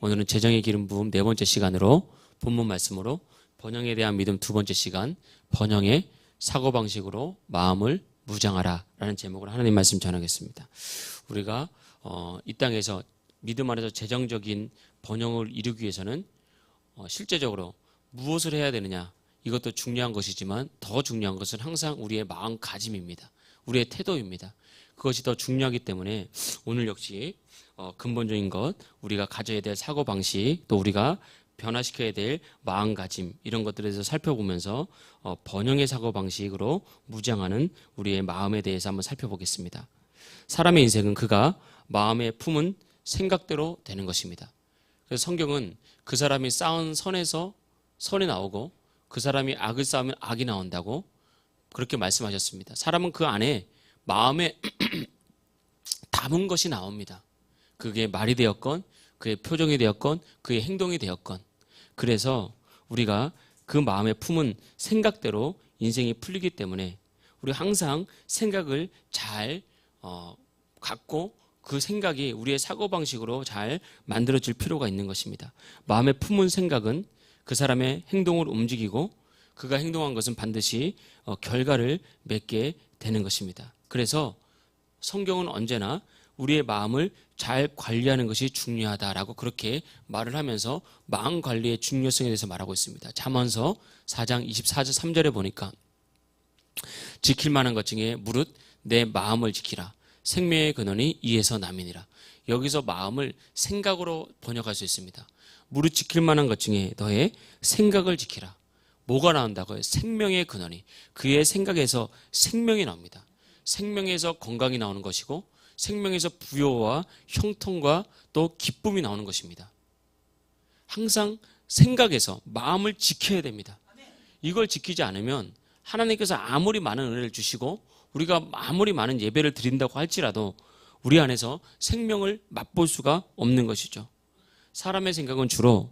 오늘은 재정의 기름 부음 네 번째 시간으로 본문 말씀으로 번영에 대한 믿음 두 번째 시간, 번영의 사고방식으로 마음을 무장하라 라는 제목으로 하나님 말씀 전하겠습니다. 우리가 이 땅에서 믿음 안에서 재정적인 번영을 이루기 위해서는 실제적으로 무엇을 해야 되느냐, 이것도 중요한 것이지만 더 중요한 것은 항상 우리의 마음가짐입니다. 우리의 태도입니다. 그것이 더 중요하기 때문에 오늘 역시 근본적인 것, 우리가 가져야 될 사고방식, 또 우리가 변화시켜야 될 마음가짐, 이런 것들에 대해서 살펴보면서 번영의 사고방식으로 무장하는 우리의 마음에 대해서 한번 살펴보겠습니다. 사람의 인생은 그가 마음에 품은 생각대로 되는 것입니다. 그래서 성경은 그 사람이 쌓은 선에서 선이 나오고 그 사람이 악을 쌓으면 악이 나온다고 그렇게 말씀하셨습니다. 사람은 그 안에 마음에 담은 것이 나옵니다. 그게 말이 되었건 그의 표정이 되었건 그의 행동이 되었건, 그래서 우리가 그 마음에 품은 생각대로 인생이 풀리기 때문에 우리 항상 생각을 잘 갖고 그 생각이 우리의 사고방식으로 잘 만들어질 필요가 있는 것입니다. 마음에 품은 생각은 그 사람의 행동을 움직이고 그가 행동한 것은 반드시 결과를 맺게 되는 것입니다. 그래서 성경은 언제나 우리의 마음을 잘 관리하는 것이 중요하다라고 그렇게 말을 하면서 마음 관리의 중요성에 대해서 말하고 있습니다. 잠언서 4장 24절 3절에 보니까 지킬 만한 것 중에 무릇 내 마음을 지키라. 생명의 근원이 이에서 남이니라. 여기서 마음을 생각으로 번역할 수 있습니다. 무릇 지킬 만한 것 중에 너의 생각을 지키라. 뭐가 나온다고요? 생명의 근원이. 그의 생각에서 생명이 나옵니다. 생명에서 건강이 나오는 것이고 생명에서 부여와 형통과 또 기쁨이 나오는 것입니다. 항상 생각에서 마음을 지켜야 됩니다. 이걸 지키지 않으면 하나님께서 아무리 많은 은혜를 주시고 우리가 아무리 많은 예배를 드린다고 할지라도 우리 안에서 생명을 맛볼 수가 없는 것이죠. 사람의 생각은 주로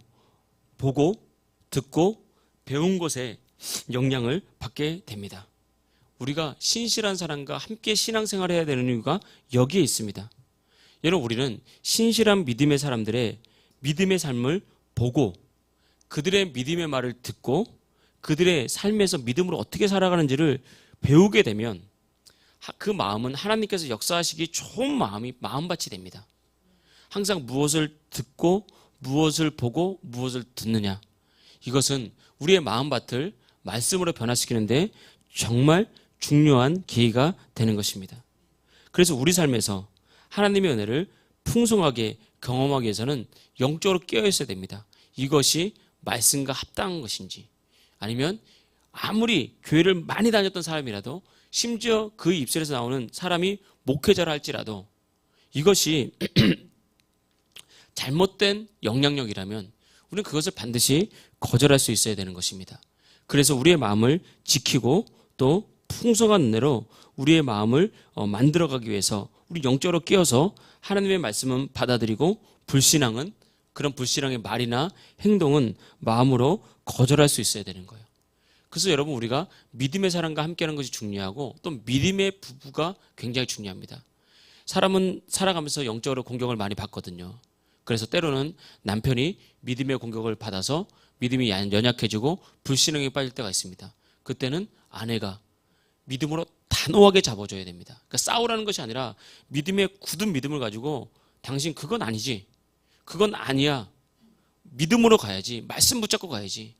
보고 듣고 배운 것에 영향을 받게 됩니다. 우리가 신실한 사람과 함께 신앙생활을 해야 되는 이유가 여기에 있습니다. 여러분, 우리는 신실한 믿음의 사람들의 믿음의 삶을 보고 그들의 믿음의 말을 듣고 그들의 삶에서 믿음으로 어떻게 살아가는지를 배우게 되면 그 마음은 하나님께서 역사하시기 좋은 마음밭이 됩니다. 항상 무엇을 듣고 무엇을 보고 무엇을 듣느냐, 이것은 우리의 마음밭을 말씀으로 변화시키는데 정말 중요한 계기가 되는 것입니다. 그래서 우리 삶에서 하나님의 은혜를 풍성하게 경험하기 위해서는 영적으로 깨어 있어야 됩니다. 이것이 말씀과 합당한 것인지, 아니면 아무리 교회를 많이 다녔던 사람이라도, 심지어 그 입술에서 나오는 사람이 목회자라 할지라도 이것이 잘못된 영향력이라면 우리는 그것을 반드시 거절할 수 있어야 되는 것입니다. 그래서 우리의 마음을 지키고 또 풍성한 은혜로 우리의 마음을 만들어가기 위해서 우리 영적으로 깨어서 하나님의 말씀은 받아들이고 불신앙은, 그런 불신앙의 말이나 행동은 마음으로 거절할 수 있어야 되는 거예요. 그래서 여러분, 우리가 믿음의 사람과 함께하는 것이 중요하고 또 믿음의 부부가 굉장히 중요합니다. 사람은 살아가면서 영적으로 공격을 많이 받거든요. 그래서 때로는 남편이 믿음의 공격을 받아서 믿음이 연약해지고 불신앙에 빠질 때가 있습니다. 그때는 아내가 믿음으로 단호하게 잡아줘야 됩니다. 그러니까 싸우라는 것이 아니라 믿음의 굳은 믿음을 가지고 당신 그건 아니지, 그건 아니야, 믿음으로 가야지, 말씀 붙잡고 가야지.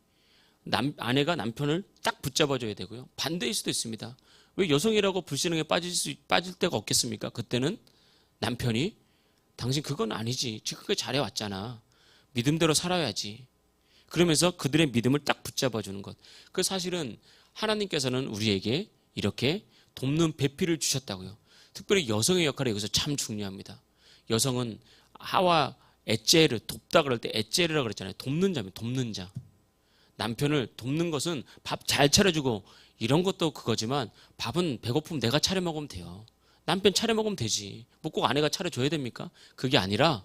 아내가 남편을 딱 붙잡아줘야 되고요. 반대일 수도 있습니다. 왜 여성이라고 불신앙에 빠질 때가 없겠습니까? 그때는 남편이 당신 그건 아니지, 지금까지 잘해왔잖아, 믿음대로 살아야지, 그러면서 그들의 믿음을 딱 붙잡아주는 것. 그 사실은 하나님께서는 우리에게 이렇게 돕는 배필을 주셨다고요. 특별히 여성의 역할이 여기서 참 중요합니다. 여성은 하와 에제를 돕다 그럴 때 에제르라고 그랬잖아요. 돕는 자입니다. 돕는 자. 남편을 돕는 것은 밥 잘 차려주고 이런 것도 그거지만 밥은 배고프면 내가 차려 먹으면 돼요. 남편 차려 먹으면 되지. 뭐 꼭 아내가 차려줘야 됩니까? 그게 아니라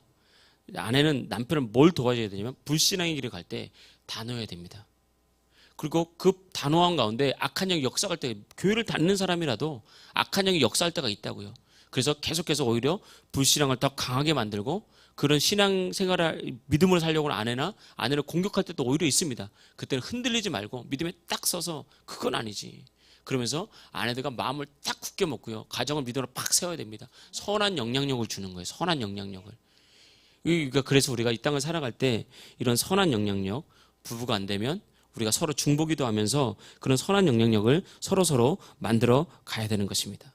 아내는 남편을 뭘 도와줘야 되냐면 불신앙의 길을 갈 때 단호해야 됩니다. 그리고 그 단호한 가운데 악한 영이 역사할 때, 교회를 다니는 사람이라도 악한 영이 역사할 때가 있다고요. 그래서 계속해서 오히려 불신앙을 더 강하게 만들고 그런 신앙생활을 믿음으로 살려고 하는 아내를 공격할 때도 오히려 있습니다. 그때는 흔들리지 말고 믿음에 딱 서서 그건 아니지. 그러면서 아내들과 마음을 딱 굳게 먹고요. 가정을 믿음으로 팍 세워야 됩니다. 선한 영향력을 주는 거예요. 선한 영향력을. 그러니까 그래서 우리가 이 땅을 살아갈 때 이런 선한 영향력, 부부가 안 되면 우리가 서로 중보기도 하면서 그런 선한 영향력을 서로 만들어 가야 되는 것입니다.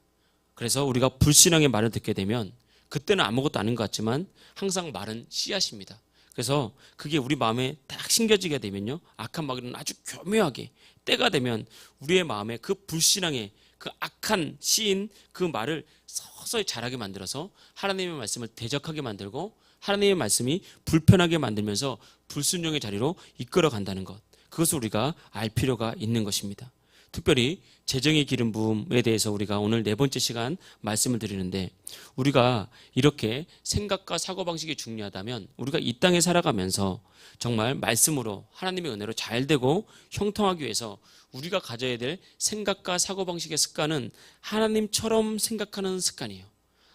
그래서 우리가 불신앙의 말을 듣게 되면 그때는 아무것도 아닌 것 같지만 항상 말은 씨앗입니다. 그래서 그게 우리 마음에 딱 심겨지게 되면요, 악한 마귀는 아주 교묘하게 때가 되면 우리의 마음에 그 불신앙의 그 악한 씨인 그 말을 서서히 자라게 만들어서 하나님의 말씀을 대적하게 만들고 하나님의 말씀이 불편하게 만들면서 불순종의 자리로 이끌어 간다는 것, 그것을 우리가 알 필요가 있는 것입니다. 특별히 재정의 기름 부음에 대해서 우리가 오늘 네 번째 시간 말씀을 드리는데, 우리가 이렇게 생각과 사고방식이 중요하다면 우리가 이 땅에 살아가면서 정말 말씀으로 하나님의 은혜로 잘 되고 형통하기 위해서 우리가 가져야 될 생각과 사고방식의 습관은 하나님처럼 생각하는 습관이에요.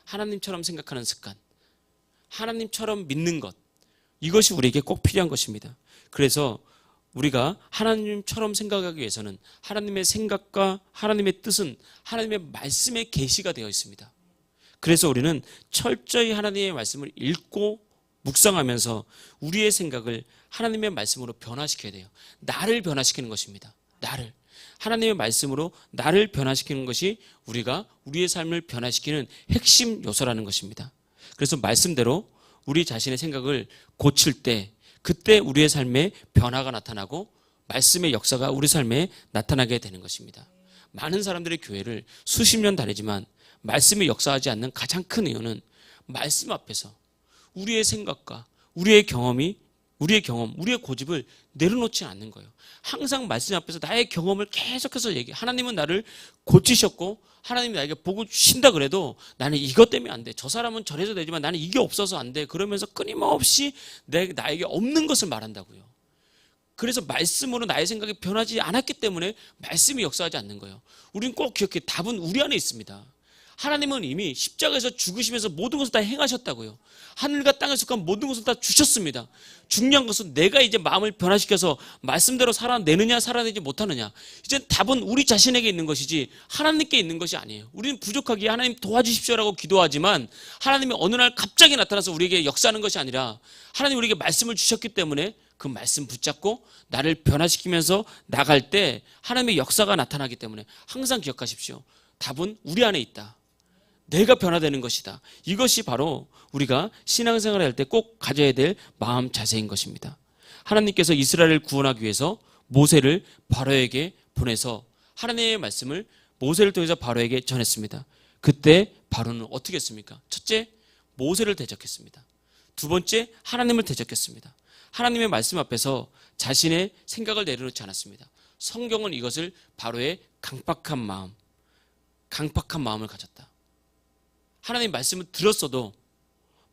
하나님처럼 생각하는 습관, 하나님처럼 믿는 것, 이것이 우리에게 꼭 필요한 것입니다. 그래서 우리가 하나님처럼 생각하기 위해서는 하나님의 생각과 하나님의 뜻은 하나님의 말씀에 계시가 되어 있습니다. 그래서 우리는 철저히 하나님의 말씀을 읽고 묵상하면서 우리의 생각을 하나님의 말씀으로 변화시켜야 돼요. 나를 변화시키는 것입니다. 나를. 하나님의 말씀으로 나를 변화시키는 것이 우리가 우리의 삶을 변화시키는 핵심 요소라는 것입니다. 그래서 말씀대로 우리 자신의 생각을 고칠 때 그때 우리의 삶에 변화가 나타나고 말씀의 역사가 우리 삶에 나타나게 되는 것입니다. 많은 사람들의 교회를 수십 년 다니지만 말씀이 역사하지 않는 가장 큰 이유는 말씀 앞에서 우리의 생각과 우리의 경험, 우리의 고집을 내려놓지 않는 거예요. 항상 말씀 앞에서 나의 경험을 계속해서 하나님은 나를 고치셨고 하나님이 나에게 복을 주신다 그래도 나는 이것 때문에 안 돼. 저 사람은 저래서 되지만 나는 이게 없어서 안 돼. 그러면서 끊임없이 나에게 없는 것을 말한다고요. 그래서 말씀으로 나의 생각이 변하지 않았기 때문에 말씀이 역사하지 않는 거예요. 우리는 꼭 기억해. 답은 우리 안에 있습니다. 하나님은 이미 십자가에서 죽으시면서 모든 것을 다 행하셨다고요. 하늘과 땅에 속한 모든 것을 다 주셨습니다. 중요한 것은 내가 이제 마음을 변화시켜서 말씀대로 살아내느냐 살아내지 못하느냐, 이제 답은 우리 자신에게 있는 것이지 하나님께 있는 것이 아니에요. 우리는 부족하기에 하나님 도와주십시오라고 기도하지만 하나님이 어느 날 갑자기 나타나서 우리에게 역사하는 것이 아니라 하나님 우리에게 말씀을 주셨기 때문에 그 말씀 붙잡고 나를 변화시키면서 나갈 때 하나님의 역사가 나타나기 때문에 항상 기억하십시오. 답은 우리 안에 있다. 내가 변화되는 것이다. 이것이 바로 우리가 신앙생활을 할 때 꼭 가져야 될 마음 자세인 것입니다. 하나님께서 이스라엘을 구원하기 위해서 모세를 바로에게 보내서 하나님의 말씀을 모세를 통해서 바로에게 전했습니다. 그때 바로는 어떻게 했습니까? 첫째, 모세를 대적했습니다. 두 번째, 하나님을 대적했습니다. 하나님의 말씀 앞에서 자신의 생각을 내려놓지 않았습니다. 성경은 이것을 바로의 강팍한 마음을 가졌다. 하나님 말씀을 들었어도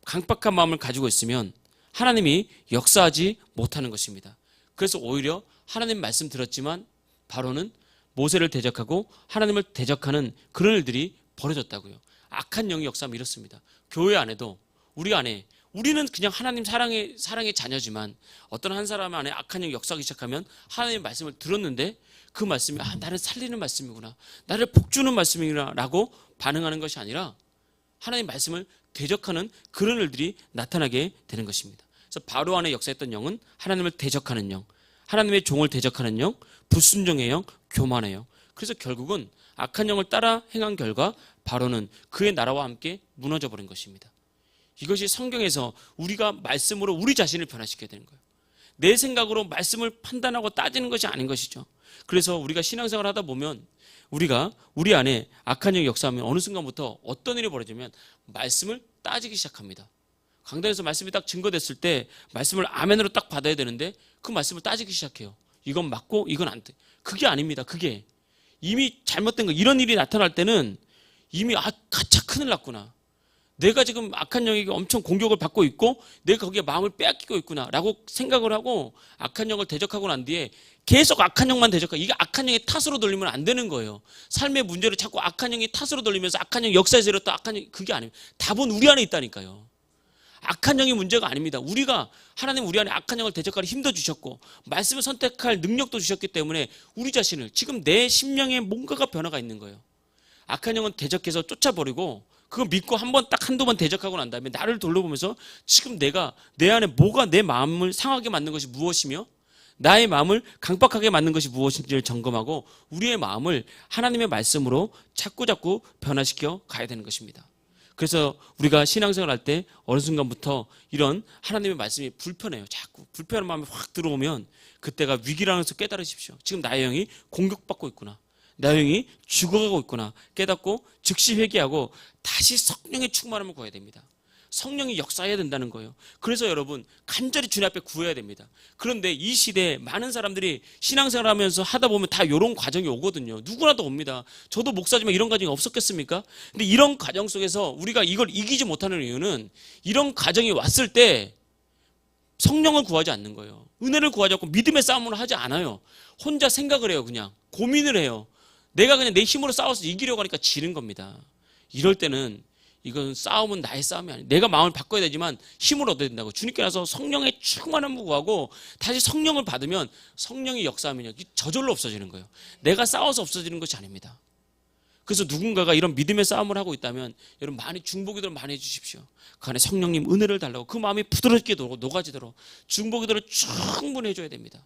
강팍한 마음을 가지고 있으면 하나님이 역사하지 못하는 것입니다. 그래서 오히려 하나님 말씀 들었지만 바로는 모세를 대적하고 하나님을 대적하는 그런 일들이 벌어졌다고요. 악한 영이 역사하면 이렇습니다. 교회 안에도 우리 안에 우리는 그냥 하나님 사랑의 자녀지만 어떤 한 사람 안에 악한 영이 역사하기 시작하면 하나님의 말씀을 들었는데 그 말씀이 나를 살리는 말씀이구나, 나를 복주는 말씀이구나 라고 반응하는 것이 아니라 하나님 말씀을 대적하는 그런 일들이 나타나게 되는 것입니다. 그래서 바로 안에 역사했던 영은 하나님을 대적하는 영, 하나님의 종을 대적하는 영, 불순종의 영, 교만의 영. 그래서 결국은 악한 영을 따라 행한 결과 바로는 그의 나라와 함께 무너져 버린 것입니다. 이것이 성경에서 우리가 말씀으로 우리 자신을 변화시켜야 되는 거예요. 내 생각으로 말씀을 판단하고 따지는 것이 아닌 것이죠. 그래서 우리가 신앙생활을 하다 보면 우리가 우리 안에 악한 영이 역사하면 어느 순간부터 어떤 일이 벌어지면 말씀을 따지기 시작합니다. 강단에서 말씀이 딱 증거됐을 때 말씀을 아멘으로 딱 받아야 되는데 그 말씀을 따지기 시작해요. 이건 맞고 이건 안 돼. 그게 아닙니다. 그게 이미 잘못된 거, 이런 일이 나타날 때는 이미 가차 큰일 났구나. 내가 지금 악한 영에게 엄청 공격을 받고 있고 내가 거기에 마음을 빼앗기고 있구나 라고 생각을 하고 악한 영을 대적하고 난 뒤에 계속 악한 영만 대적하고, 이게 악한 영의 탓으로 돌리면 안 되는 거예요. 삶의 문제를 자꾸 악한 영의 탓으로 돌리면서 악한 영 역사에서 이렇다 악한 영, 그게 아니에요. 답은 우리 안에 있다니까요. 악한 영이 문제가 아닙니다. 하나님 우리 안에 악한 영을 대적할 힘도 주셨고 말씀을 선택할 능력도 주셨기 때문에 우리 자신을 지금 내 심령에 뭔가가 변화가 있는 거예요. 악한 영은 대적해서 쫓아버리고 그거 믿고 한두 번 대적하고 난 다음에 나를 돌려보면서 지금 내가 내 안에 뭐가 내 마음을 상하게 만든 것이 무엇이며 나의 마음을 강박하게 만든 것이 무엇인지를 점검하고 우리의 마음을 하나님의 말씀으로 자꾸 변화시켜 가야 되는 것입니다. 그래서 우리가 신앙생활 할 때 어느 순간부터 이런 하나님의 말씀이 불편해요. 자꾸 불편한 마음이 확 들어오면 그때가 위기라는 것을 깨달으십시오. 지금 나의 영이 공격받고 있구나. 나의 영이 죽어가고 있구나 깨닫고 즉시 회개하고 다시 성령의 충만함을 구해야 됩니다. 성령이 역사해야 된다는 거예요. 그래서 여러분 간절히 주님 앞에 구해야 됩니다. 그런데 이 시대에 많은 사람들이 신앙생활 하면서 하다 보면 다 이런 과정이 오거든요. 누구나 다 옵니다. 저도 목사지만 이런 과정이 없었겠습니까? 근데 이런 과정 속에서 우리가 이걸 이기지 못하는 이유는 이런 과정이 왔을 때 성령을 구하지 않는 거예요. 은혜를 구하지 않고 믿음의 싸움을 하지 않아요. 혼자 생각을 해요. 그냥 고민을 해요. 내가 그냥 내 힘으로 싸워서 이기려고 하니까 지는 겁니다. 이럴 때는 이건 싸움은 나의 싸움이 아니에요. 내가 마음을 바꿔야 되지만 힘을 얻어야 된다고. 주님께 나서 성령의 충만함을 구하고 다시 성령을 받으면 성령의 역사하면요 저절로 없어지는 거예요. 내가 싸워서 없어지는 것이 아닙니다. 그래서 누군가가 이런 믿음의 싸움을 하고 있다면 여러분 많이 중보기도를 많이 해주십시오. 그 안에 성령님 은혜를 달라고 그 마음이 부드럽게 녹아지도록 중보기도를 충분히 해줘야 됩니다.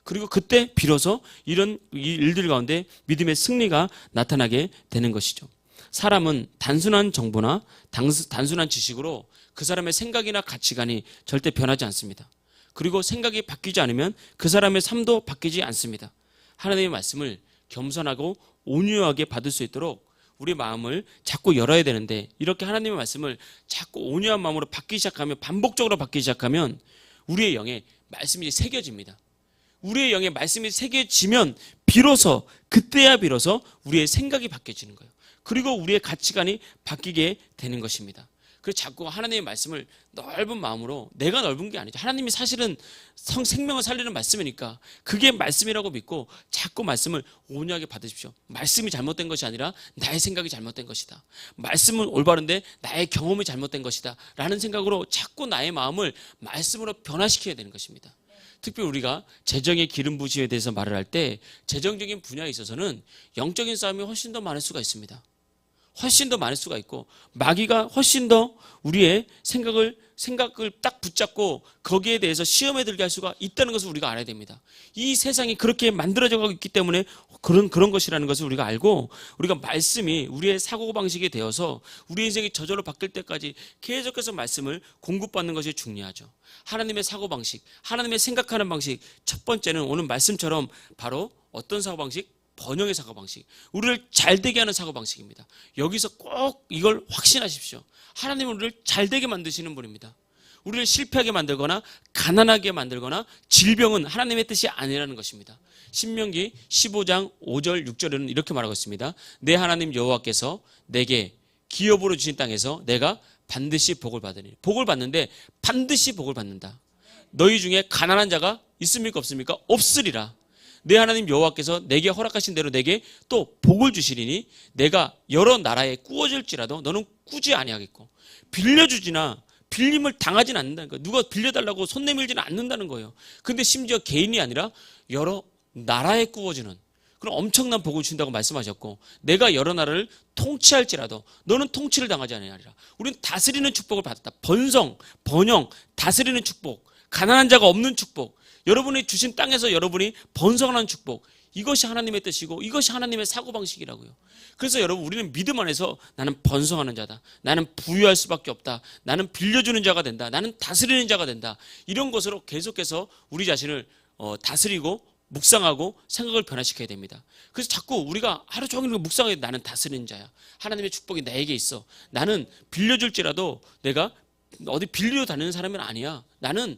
그리고 그때 비로소 이런 일들 가운데 믿음의 승리가 나타나게 되는 것이죠. 사람은 단순한 정보나 단순한 지식으로 그 사람의 생각이나 가치관이 절대 변하지 않습니다. 그리고 생각이 바뀌지 않으면 그 사람의 삶도 바뀌지 않습니다. 하나님의 말씀을 겸손하고 온유하게 받을 수 있도록 우리 마음을 자꾸 열어야 되는데 이렇게 하나님의 말씀을 자꾸 온유한 마음으로 받기 시작하면 반복적으로 받기 시작하면 우리의 영에 말씀이 새겨집니다. 우리의 영에 말씀이 새겨지면 비로소 그때야 비로소 우리의 생각이 바뀌어지는 거예요. 그리고 우리의 가치관이 바뀌게 되는 것입니다. 그래서 자꾸 하나님의 말씀을 넓은 마음으로 내가 넓은 게 아니죠. 하나님이 사실은 생명을 살리는 말씀이니까 그게 말씀이라고 믿고 자꾸 말씀을 온유하게 받으십시오. 말씀이 잘못된 것이 아니라 나의 생각이 잘못된 것이다. 말씀은 올바른데 나의 경험이 잘못된 것이다. 라는 생각으로 자꾸 나의 마음을 말씀으로 변화시켜야 되는 것입니다. 특별히 우리가 재정의 기름 부심에 대해서 말을 할 때 재정적인 분야에 있어서는 영적인 싸움이 훨씬 더 많을 수가 있습니다. 훨씬 더 많을 수가 있고 마귀가 훨씬 더 우리의 생각을 딱 붙잡고 거기에 대해서 시험에 들게 할 수가 있다는 것을 우리가 알아야 됩니다. 이 세상이 그렇게 만들어져 가고 있기 때문에 그런 것이라는 것을 우리가 알고 우리가 말씀이 우리의 사고방식이 되어서 우리 인생이 저절로 바뀔 때까지 계속해서 말씀을 공급받는 것이 중요하죠. 하나님의 사고방식, 하나님의 생각하는 방식 첫 번째는 오늘 말씀처럼 바로 어떤 사고방식? 번영의 사고방식, 우리를 잘되게 하는 사고방식입니다. 여기서 꼭 이걸 확신하십시오. 하나님은 우리를 잘되게 만드시는 분입니다. 우리를 실패하게 만들거나 가난하게 만들거나 질병은 하나님의 뜻이 아니라는 것입니다. 신명기 15장 5절 6절에는 이렇게 말하고 있습니다. 내 하나님 여호와께서 내게 기업으로 주신 땅에서 내가 반드시 복을 받으니. 복을 받는데 반드시 복을 받는다. 너희 중에 가난한 자가 있습니까 없습니까? 없으리라. 내 하나님 여호와께서 내게 허락하신 대로 내게 또 복을 주시리니 내가 여러 나라에 꾸어질지라도 너는 꾸지 아니하겠고 빌려주지나 빌림을 당하진 않는다는 거예요. 누가 빌려달라고 손 내밀지는 않는다는 거예요. 근데 심지어 개인이 아니라 여러 나라에 꾸어지는 그런 엄청난 복을 준다고 말씀하셨고 내가 여러 나라를 통치할지라도 너는 통치를 당하지 아니하리라. 우리는 다스리는 축복을 받았다. 번성, 번영, 다스리는 축복, 가난한 자가 없는 축복, 여러분이 주신 땅에서 여러분이 번성하는 축복, 이것이 하나님의 뜻이고 이것이 하나님의 사고방식이라고요. 그래서 여러분 우리는 믿음 안에서 나는 번성하는 자다, 나는 부유할 수밖에 없다, 나는 빌려주는 자가 된다, 나는 다스리는 자가 된다, 이런 것으로 계속해서 우리 자신을 다스리고 묵상하고 생각을 변화시켜야 됩니다. 그래서 자꾸 우리가 하루 종일 묵상하게 나는 다스리는 자야, 하나님의 축복이 나에게 있어, 나는 빌려줄지라도 내가 어디 빌려 다니는 사람은 아니야, 나는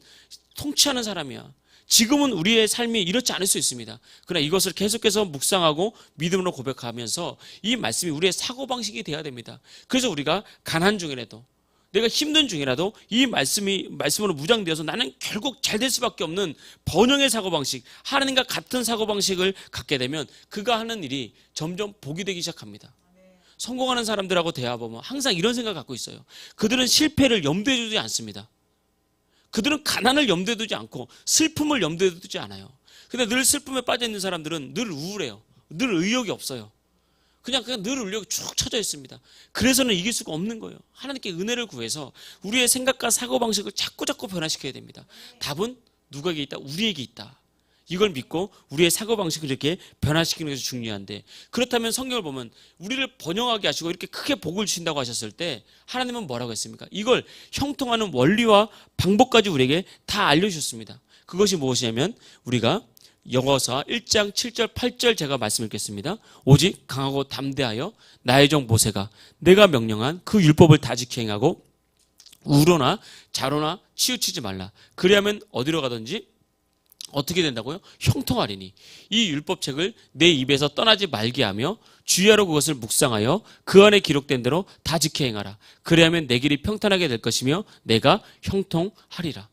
통치하는 사람이야. 지금은 우리의 삶이 이렇지 않을 수 있습니다. 그러나 이것을 계속해서 묵상하고 믿음으로 고백하면서 이 말씀이 우리의 사고방식이 되어야 됩니다. 그래서 우리가 가난 중이라도 내가 힘든 중이라도 이 말씀으로 무장되어서 나는 결국 잘 될 수밖에 없는 번영의 사고방식, 하나님과 같은 사고방식을 갖게 되면 그가 하는 일이 점점 복이 되기 시작합니다. 성공하는 사람들하고 대화해보면 항상 이런 생각을 갖고 있어요. 그들은 실패를 염두에 두지 않습니다. 그들은 가난을 염두에 두지 않고 슬픔을 염두에 두지 않아요. 근데 늘 슬픔에 빠져 있는 사람들은 늘 우울해요. 늘 의욕이 없어요. 그냥 늘 의욕이 축 처져 있습니다. 그래서는 이길 수가 없는 거예요. 하나님께 은혜를 구해서 우리의 생각과 사고방식을 자꾸 변화시켜야 됩니다. 답은 누구에게 있다? 우리에게 있다. 이걸 믿고 우리의 사고방식을 이렇게 변화시키는 것이 중요한데, 그렇다면 성경을 보면 우리를 번영하게 하시고 이렇게 크게 복을 주신다고 하셨을 때 하나님은 뭐라고 했습니까? 이걸 형통하는 원리와 방법까지 우리에게 다 알려주셨습니다. 그것이 무엇이냐면 우리가 영어서 1장 7절 8절 제가 말씀 읽겠습니다. 오직 강하고 담대하여 나의 종 모세가 내가 명령한 그 율법을 다 지켜 행하고 우로나 자로나 치우치지 말라. 그리하면 어디로 가든지 어떻게 된다고요? 형통하리니 이 율법책을 내 입에서 떠나지 말게 하며 주의하러 그것을 묵상하여 그 안에 기록된 대로 다 지켜 행하라. 그리하면 내 길이 평탄하게 될 것이며 내가 형통하리라.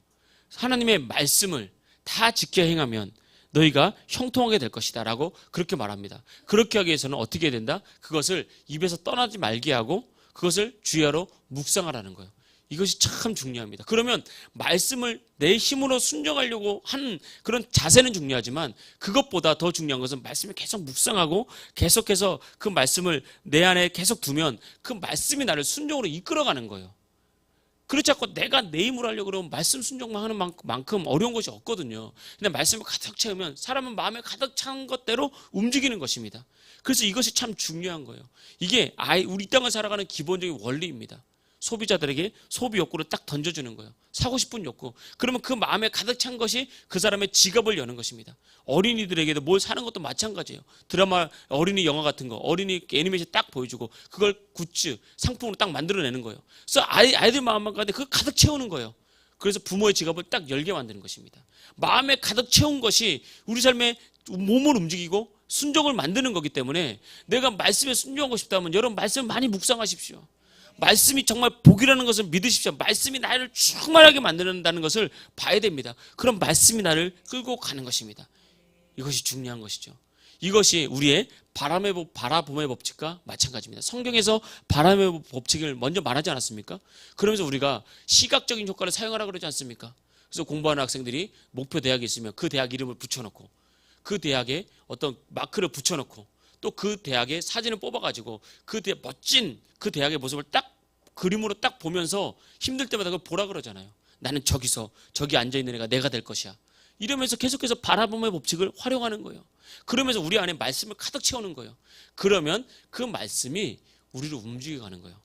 하나님의 말씀을 다 지켜 행하면 너희가 형통하게 될 것이다 라고 그렇게 말합니다. 그렇게 하기 위해서는 어떻게 해야 된다? 그것을 입에서 떠나지 말게 하고 그것을 주의하러 묵상하라는 거예요. 이것이 참 중요합니다. 그러면 말씀을 내 힘으로 순종하려고 하는 그런 자세는 중요하지만 그것보다 더 중요한 것은 말씀을 계속 묵상하고 계속해서 그 말씀을 내 안에 계속 두면 그 말씀이 나를 순종으로 이끌어가는 거예요. 그렇지 않고 내가 내 힘으로 하려고 그러면 말씀 순종만 하는 만큼 어려운 것이 없거든요. 근데 말씀을 가득 채우면 사람은 마음에 가득 찬 것대로 움직이는 것입니다. 그래서 이것이 참 중요한 거예요. 이게 우리 땅을 살아가는 기본적인 원리입니다. 소비자들에게 소비 욕구를 딱 던져주는 거예요. 사고 싶은 욕구. 그러면 그 마음에 가득 찬 것이 그 사람의 지갑을 여는 것입니다. 어린이들에게도 뭘 사는 것도 마찬가지예요. 드라마, 어린이 영화 같은 거, 어린이 애니메이션 딱 보여주고 그걸 굿즈, 상품으로 딱 만들어내는 거예요. 그래서 아이들 마음만 가는데 그걸 가득 채우는 거예요. 그래서 부모의 지갑을 딱 열게 만드는 것입니다. 마음에 가득 채운 것이 우리 삶에 몸을 움직이고 순종을 만드는 거기 때문에 내가 말씀에 순종하고 싶다면 여러분 말씀을 많이 묵상하십시오. 말씀이 정말 복이라는 것을 믿으십시오. 말씀이 나를 충만하게 만든다는 것을 봐야 됩니다. 그럼 말씀이 나를 끌고 가는 것입니다. 이것이 중요한 것이죠. 이것이 우리의 바라봄의 법칙과 마찬가지입니다. 성경에서 바람의 법칙을 먼저 말하지 않았습니까? 그러면서 우리가 시각적인 효과를 사용하라고 그러지 않습니까? 그래서 공부하는 학생들이 목표 대학이 있으면 그 대학 이름을 붙여놓고 그 대학에 어떤 마크를 붙여놓고 또 그 대학의 사진을 뽑아가지고 그 멋진 그 대학의 모습을 딱 그림으로 딱 보면서 힘들 때마다 그걸 보라 그러잖아요. 나는 저기 앉아있는 애가 내가 될 것이야. 이러면서 계속해서 바라봄의 법칙을 활용하는 거예요. 그러면서 우리 안에 말씀을 가득 채우는 거예요. 그러면 그 말씀이 우리를 움직여 가는 거예요.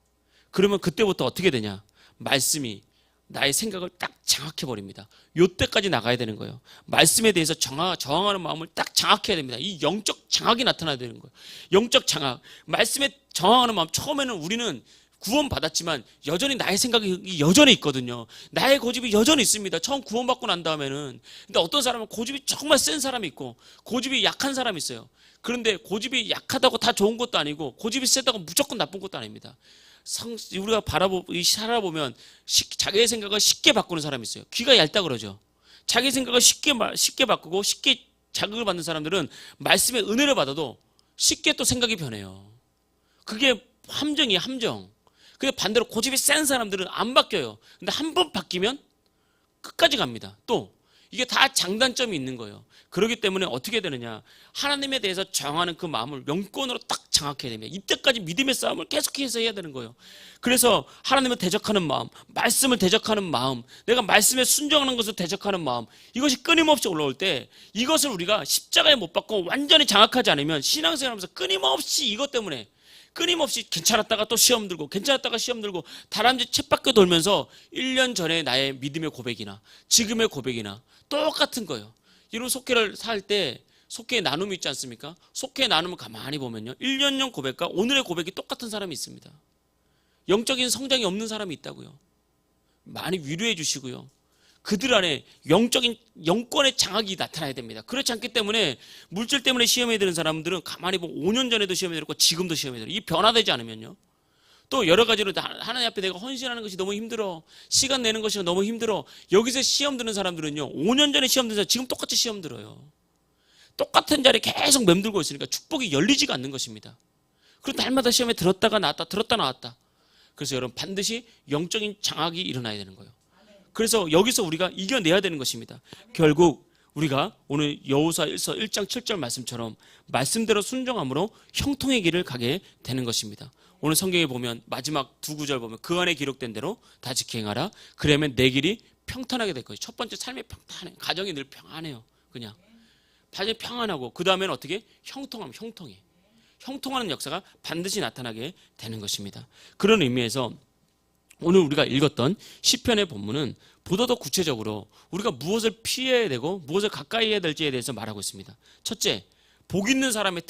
그러면 그때부터 어떻게 되냐? 말씀이 나의 생각을 딱 장악해버립니다. 요때까지 나가야 되는 거예요. 말씀에 대해서 저항하는 마음을 딱 장악해야 됩니다. 이 영적 장악이 나타나야 되는 거예요. 영적 장악. 말씀에 저항하는 마음. 처음에는 우리는 구원받았지만 여전히 나의 생각이 여전히 있거든요. 나의 고집이 여전히 있습니다. 처음 구원받고 난 다음에는. 근데 어떤 사람은 고집이 정말 센 사람이 있고 고집이 약한 사람이 있어요. 그런데 고집이 약하다고 다 좋은 것도 아니고 고집이 세다고 무조건 나쁜 것도 아닙니다. 우리가 살아보면 자기의 생각을 쉽게 바꾸는 사람이 있어요. 귀가 얇다 그러죠. 자기 생각을 쉽게 바꾸고 쉽게 자극을 받는 사람들은 말씀의 은혜를 받아도 쉽게 또 생각이 변해요. 그게 함정이에요, 함정. 근데 반대로 고집이 센 사람들은 안 바뀌어요. 근데 한 번 바뀌면 끝까지 갑니다. 또 이게 다 장단점이 있는 거예요. 그렇기 때문에 어떻게 되느냐? 하나님에 대해서 정하는 그 마음을 영권으로 딱 장악해야 됩니다. 이때까지 믿음의 싸움을 계속해서 해야 되는 거예요. 그래서 하나님을 대적하는 마음, 말씀을 대적하는 마음, 내가 말씀에 순종하는 것을 대적하는 마음, 이것이 끊임없이 올라올 때 이것을 우리가 십자가에 못 박고 완전히 장악하지 않으면 신앙생활하면서 끊임없이 이것 때문에 끊임없이 괜찮았다가 또 시험 들고 괜찮았다가 시험 들고 다람쥐 쳇바퀴 돌면서 1년 전에 나의 믿음의 고백이나 지금의 고백이나 똑같은 거예요. 이런 속회를 살 때 속회의 나눔이 있지 않습니까? 속회의 나눔을 가만히 보면요, 1년 전 고백과 오늘의 고백이 똑같은 사람이 있습니다. 영적인 성장이 없는 사람이 있다고요. 많이 위로해 주시고요. 그들 안에 영적인 영권의 장악이 나타나야 됩니다. 그렇지 않기 때문에 물질 때문에 시험에 드는 사람들은 가만히 보면 5년 전에도 시험에 들었고 지금도 시험에 들어요. 이 변화되지 않으면요. 또 여러 가지로 하나님 앞에 내가 헌신하는 것이 너무 힘들어. 시간 내는 것이 너무 힘들어. 여기서 시험 드는 사람들은요, 5년 전에 시험 든 사람 지금 똑같이 시험 들어요. 똑같은 자리에 계속 맴돌고 있으니까 축복이 열리지가 않는 것입니다. 그리고 날마다 시험에 들었다가 나왔다, 들었다 나왔다. 그래서 여러분 반드시 영적인 장악이 일어나야 되는 거예요. 그래서 여기서 우리가 이겨내야 되는 것입니다. 결국 우리가 오늘 여호수아일서 1장 7절 말씀처럼 말씀대로 순종함으로 형통의 길을 가게 되는 것입니다. 오늘 성경에 보면 마지막 두 구절 보면 그 안에 기록된 대로 다 지켜 행하라. 그러면 내 길이 평탄하게 될 것이죠. 첫 번째 삶이 평탄해. 가정이 늘 평안해요. 그냥 가정이 평안하고 그 다음에는 어떻게? 형통하면 형통해. 형통하는 역사가 반드시 나타나게 되는 것입니다. 그런 의미에서 오늘 우리가 읽었던 시편의 본문은 보다 더 구체적으로 우리가 무엇을 피해야 되고 무엇을 가까이 해야 될지에 대해서 말하고 있습니다. 첫째, 복 있는 사람의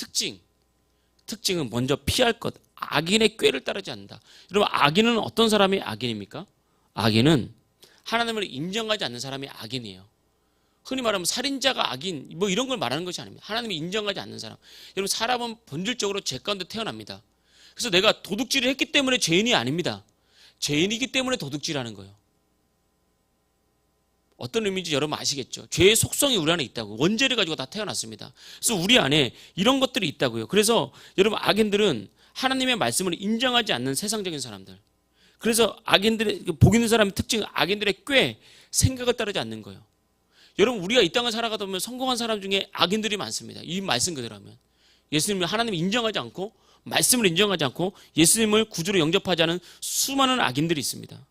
특징은 먼저 피할 것, 악인의 꾀를 따르지 않는다. 여러분, 악인은 어떤 사람이 악인입니까? 악인은 하나님을 인정하지 않는 사람이 악인이에요. 흔히 말하면 살인자가 악인 뭐 이런 걸 말하는 것이 아닙니다. 하나님을 인정하지 않는 사람. 여러분, 사람은 본질적으로 죄 가운데 태어납니다. 그래서 내가 도둑질을 했기 때문에 죄인이 아닙니다. 죄인이기 때문에 도둑질하는 거예요. 어떤 의미인지 여러분 아시겠죠? 죄의 속성이 우리 안에 있다고. 원죄를 가지고 다 태어났습니다. 그래서 우리 안에 이런 것들이 있다고요. 그래서 여러분, 악인들은 하나님의 말씀을 인정하지 않는 세상적인 사람들. 그래서 악인들의 복 있는 사람의 특징은 악인들의 꾀, 생각을 따르지 않는 거예요. 여러분, 우리가 이 땅을 살아가다 보면 성공한 사람 중에 악인들이 많습니다. 이 말씀 그대로 하면 예수님을 하나님을 인정하지 않고 말씀을 인정하지 않고 예수님을 구주로 영접하지 않은 수많은 악인들이 있습니다.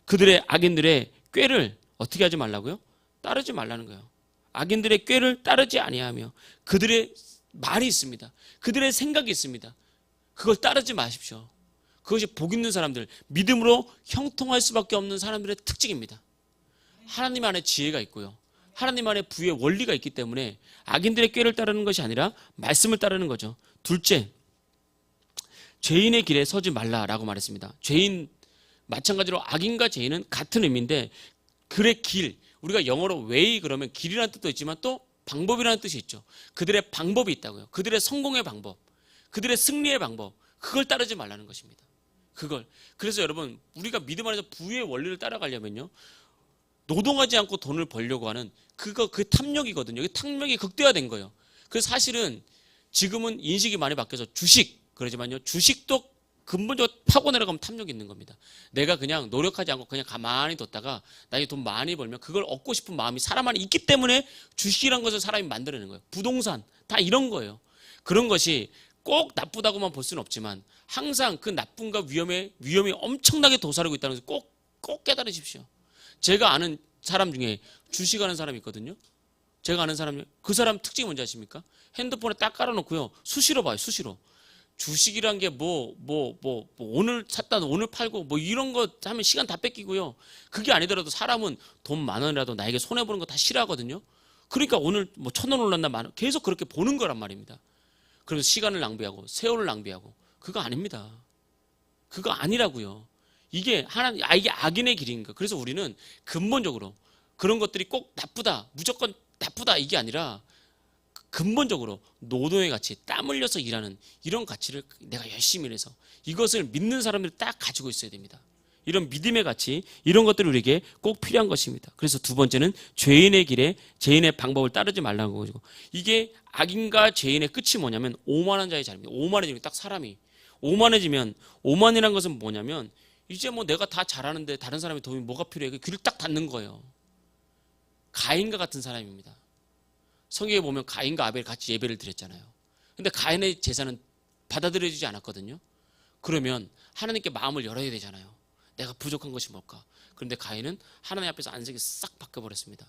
그들의 악인들의 꾀를 어떻게 하지 말라고요? 따르지 말라는 거예요. 악인들의 꾀를 따르지 아니하며 그들의 말이 있습니다. 그들의 생각이 있습니다. 그걸 따르지 마십시오. 그것이 복 있는 사람들, 믿음으로 형통할 수밖에 없는 사람들의 특징입니다. 하나님 안에 지혜가 있고요. 하나님 안에 부의 원리가 있기 때문에 악인들의 꾀를 따르는 것이 아니라 말씀을 따르는 거죠. 둘째, 죄인의 길에 서지 말라라고 말했습니다. 죄인, 마찬가지로 악인과 죄인은 같은 의미인데 그의 길, 우리가 영어로 way 그러면 길이라는 뜻도 있지만 또 방법이라는 뜻이 있죠. 그들의 방법이 있다고요. 그들의 성공의 방법, 그들의 승리의 방법, 그걸 따르지 말라는 것입니다. 그걸. 그래서 여러분, 우리가 믿음 안에서 부의 원리를 따라가려면요, 노동하지 않고 돈을 벌려고 하는 그 탐욕이거든요. 이 탐욕이 극대화된 거예요. 그래서 사실은 지금은 인식이 많이 바뀌어서 주식, 그러지만요, 주식도 근본적으로 파고 내려가면 탐욕이 있는 겁니다. 내가 그냥 노력하지 않고 그냥 가만히 뒀다가 나중에 돈 많이 벌면 그걸 얻고 싶은 마음이 사람 안에 있기 때문에 주식이란 것을 사람이 만들어내는 거예요. 부동산, 다 이런 거예요. 그런 것이 꼭 나쁘다고만 볼 수는 없지만 항상 그 나쁨과 위험이 엄청나게 도사리고 있다는 것을 꼭 깨달으십시오. 제가 아는 사람 중에 주식하는 사람이 있거든요. 제가 아는 사람 중에 그 사람 특징이 뭔지 아십니까? 핸드폰에 딱 깔아놓고요, 수시로 봐요. 수시로. 주식이란 게 오늘 샀다 오늘 팔고 뭐 이런 거 하면 시간 다 뺏기고요. 그게 아니더라도 사람은 돈 10,000원이라도 나에게 손해보는 거 다 싫어하거든요. 그러니까 오늘 뭐 1,000원 올랐나 10,000원 계속 그렇게 보는 거란 말입니다. 그래서 시간을 낭비하고 세월을 낭비하고 그거 아닙니다. 그거 아니라고요. 이게 이게 악인의 길인가. 그래서 우리는 근본적으로 그런 것들이 꼭 나쁘다, 무조건 나쁘다 이게 아니라 근본적으로 노동의 가치, 땀 흘려서 일하는 이런 가치를 내가 열심히 일해서 이것을 믿는 사람들이 딱 가지고 있어야 됩니다. 이런 믿음의 가치, 이런 것들이 우리에게 꼭 필요한 것입니다. 그래서 두 번째는 죄인의 길에 죄인의 방법을 따르지 말라는 거고, 이게 악인과 죄인의 끝이 뭐냐면 오만한 자의 자리입니다. 오만해지면 딱 사람이 오만해지면, 오만이라는 것은 뭐냐면 이제 뭐 내가 다 잘하는데 다른 사람의 도움이 뭐가 필요해? 그 귀를 딱 닫는 거예요. 가인과 같은 사람입니다. 성경에 보면 가인과 아벨 같이 예배를 드렸잖아요. 근데 가인의 제사는 받아들여지지 않았거든요. 그러면 하나님께 마음을 열어야 되잖아요. 내가 부족한 것이 뭘까? 그런데 가인은 하나님 앞에서 안색이 싹 바뀌어버렸습니다.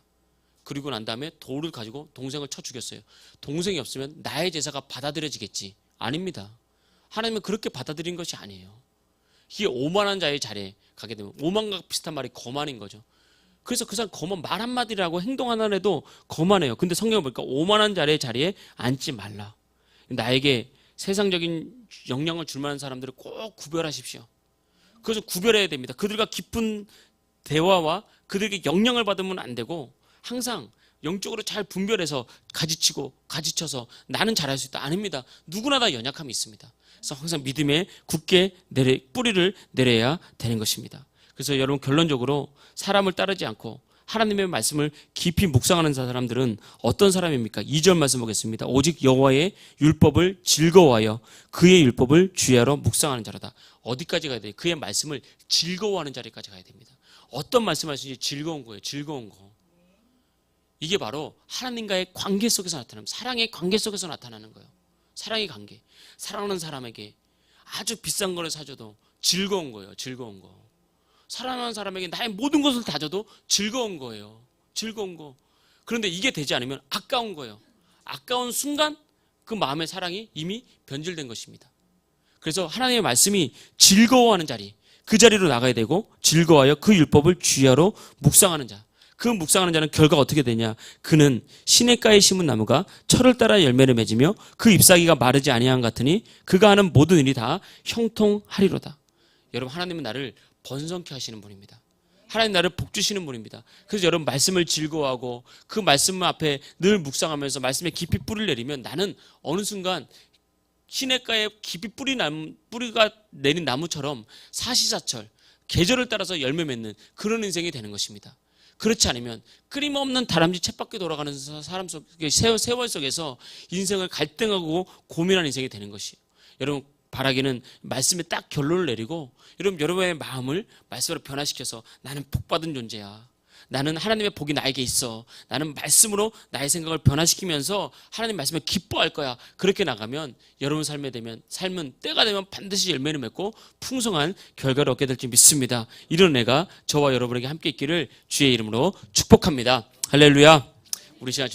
그리고 난 다음에 돌을 가지고 동생을 쳐 죽였어요. 동생이 없으면 나의 제사가 받아들여지겠지. 아닙니다. 하나님은 그렇게 받아들인 것이 아니에요. 이게 오만한 자의 자리에 가게 되면, 오만과 비슷한 말이 거만인 거죠. 그래서 그 사람 거만, 말 한마디라고 행동 하나라도 거만해요. 근데 성경을 보니까 오만한 자리에 앉지 말라. 나에게 세상적인 영향을 줄 만한 사람들을 꼭 구별하십시오. 그래서 구별해야 됩니다. 그들과 깊은 대화와 그들에게 영향을 받으면 안 되고 항상 영적으로 잘 분별해서 가지쳐서 나는 잘할 수 있다. 아닙니다. 누구나 다 연약함이 있습니다. 그래서 항상 믿음에 굳게 뿌리를 내려야 되는 것입니다. 그래서 여러분, 결론적으로 사람을 따르지 않고 하나님의 말씀을 깊이 묵상하는 사람들은 어떤 사람입니까? 2절 말씀 보겠습니다. 오직 여호와의 율법을 즐거워하여 그의 율법을 주야로 묵상하는 자로다. 어디까지 가야 돼요? 그의 말씀을 즐거워하는 자리까지 가야 됩니다. 어떤 말씀하시는지 즐거운 거예요. 즐거운 거. 이게 바로 하나님과의 관계 속에서 나타나는, 사랑의 관계 속에서 나타나는 거예요. 사랑의 관계. 사랑하는 사람에게 아주 비싼 거를 사줘도 즐거운 거예요. 즐거운 거. 사랑하는 사람에게 나의 모든 것을 다 줘도 즐거운 거예요. 즐거운 거. 그런데 이게 되지 않으면 아까운 거예요. 아까운 순간 그 마음의 사랑이 이미 변질된 것입니다. 그래서 하나님의 말씀이 즐거워하는 자리, 그 자리로 나가야 되고, 즐거워하여 그 율법을 주야로 묵상하는 자. 그 묵상하는 자는 결과가 어떻게 되냐? 그는 시냇가에 심은 나무가 철을 따라 열매를 맺으며 그 잎사귀가 마르지 아니한 같으니 그가 하는 모든 일이 다 형통하리로다. 여러분, 하나님은 나를 번성케 하시는 분입니다. 하나님 나를 복주시는 분입니다. 그래서 여러분, 말씀을 즐거워하고 그 말씀 앞에 늘 묵상하면서 말씀에 깊이 뿌리를 내리면 나는 어느 순간 시냇가에 깊이 뿌리가 내린 나무처럼 사시사철 계절을 따라서 열매 맺는 그런 인생이 되는 것입니다. 그렇지 않으면 끊임없는 다람쥐 쳇바퀴 돌아가는 사람 속에, 세월 속에서 인생을 갈등하고 고민하는 인생이 되는 것이에요. 여러분, 바라기는 말씀에 딱 결론을 내리고, 여러분의 마음을 말씀으로 변화시켜서 나는 복받은 존재야. 나는 하나님의 복이 나에게 있어. 나는 말씀으로 나의 생각을 변화시키면서 하나님 말씀에 기뻐할 거야. 그렇게 나가면 여러분 삶은 때가 되면 반드시 열매를 맺고 풍성한 결과를 얻게 될지 믿습니다. 이런 애가 저와 여러분에게 함께 있기를 주의 이름으로 축복합니다. 할렐루야. 우리 시간 주님